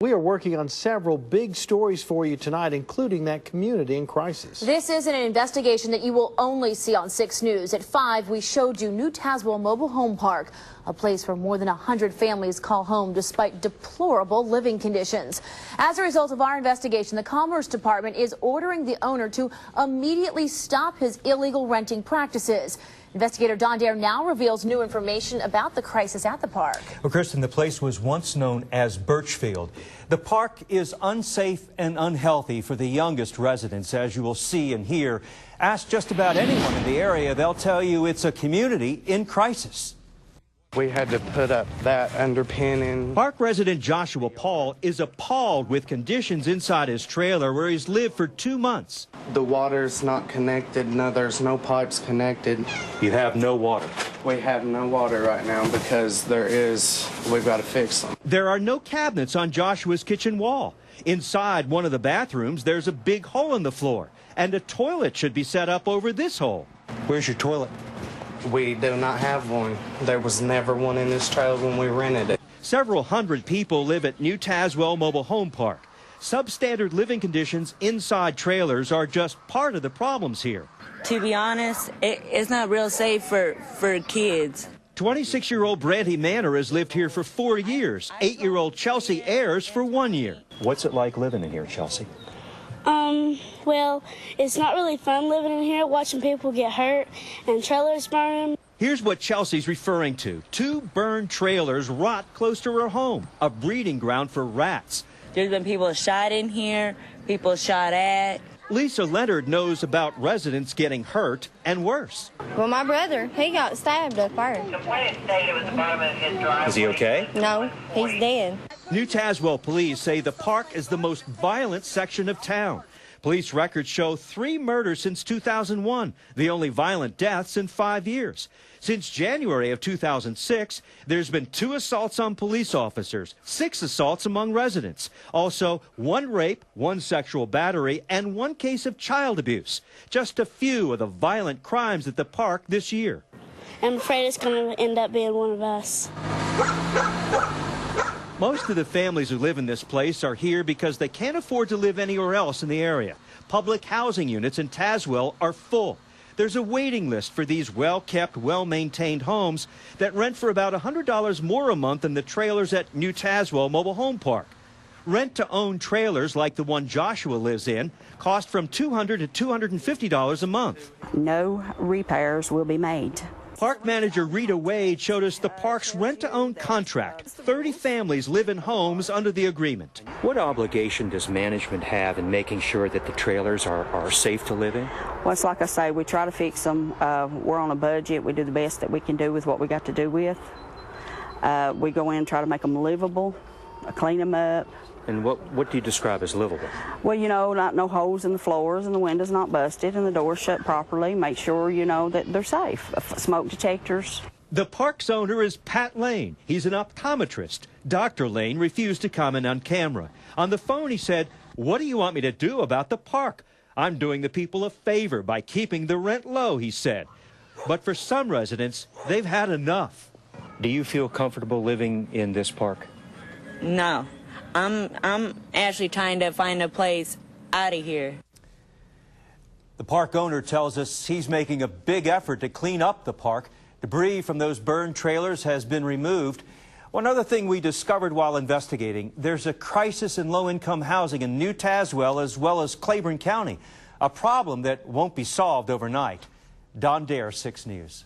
We are working on several big stories for you tonight, including that community in crisis. This is an investigation that you will only see on 6 News. At 5, we showed you New Tazewell Mobile Home Park, a place where more than 100 families call home despite deplorable living conditions. As a result of our investigation, the Commerce Department is ordering the owner to immediately stop his illegal renting practices. Investigator Don Dare now reveals new information about the crisis at the park. Well, Kristen, the place was once known as Birchfield. The park is unsafe and unhealthy for the youngest residents, as you will see and hear. Ask just about anyone in the area, they'll tell you it's a community in crisis. We had to put up that underpinning. Park resident Joshua Paul is appalled with conditions inside his trailer where he's lived for 2 months. The water's not connected. No, there's no pipes connected. You have no water. We have no water right now because we've got to fix them. There are no cabinets on Joshua's kitchen wall. Inside one of the bathrooms, there's a big hole in the floor, and a toilet should be set up over this hole. Where's your toilet? We do not have one. There was never one in this trailer when we rented it. Several hundred people live at New Tazewell Mobile Home Park. Substandard living conditions inside trailers are just part of the problems here. To be honest, it's not real safe for kids. 26-year-old Brandy Manor has lived here for 4 years. 8-year-old Chelsea Ayers for 1 year. What's it like living in here, Chelsea? Well, it's not really fun living in here, watching people get hurt and trailers burn. Here's what Chelsea's referring to. 2 burned trailers rot close to her home, a breeding ground for rats. There's been people shot in here, people shot at. Lisa Leonard knows about residents getting hurt and worse. Well, my brother, he got stabbed up there. Is he okay? No, he's dead. New Tazewell police say the park is the most violent section of town. Police records show 3 murders since 2001, the only violent deaths in 5 years. Since January of 2006, there's been 2 assaults on police officers, 6 assaults among residents. Also, 1 rape, 1 sexual battery, and 1 case of child abuse. Just a few of the violent crimes at the park this year. I'm afraid it's going to end up being one of us. Most of the families who live in this place are here because they can't afford to live anywhere else in the area. Public housing units in Tazewell are full. There's a waiting list for these well-kept, well-maintained homes that rent for about $100 more a month than the trailers at New Tazewell Mobile Home Park. Rent-to-own trailers like the one Joshua lives in cost from $200 to $250 a month. No repairs will be made. Park manager Rita Wade showed us the park's rent-to-own contract. 30 families live in homes under the agreement. What obligation does management have in making sure that the trailers are safe to live in? Well, it's like I say, we try to fix them. We're on a budget. We do the best that we can do with what we got to do with. We go in and try to make them livable, clean them up. And what do you describe as livable? Well, you know, no holes in the floors and the windows not busted and the doors shut properly. Make sure, you know, that they're safe. Smoke detectors. The park's owner is Pat Lane. He's an optometrist. Dr. Lane refused to comment on camera. On the phone, he said, "What do you want me to do about the park? I'm doing the people a favor by keeping the rent low," he said. But for some residents, they've had enough. Do you feel comfortable living in this park? No. I'm actually trying to find a place out of here. The park owner tells us he's making a big effort to clean up the park. Debris from those burned trailers has been removed. One other thing we discovered while investigating, there's a crisis in low-income housing in New Tazewell as well as Claiborne County, a problem that won't be solved overnight. Don Dare, 6 News.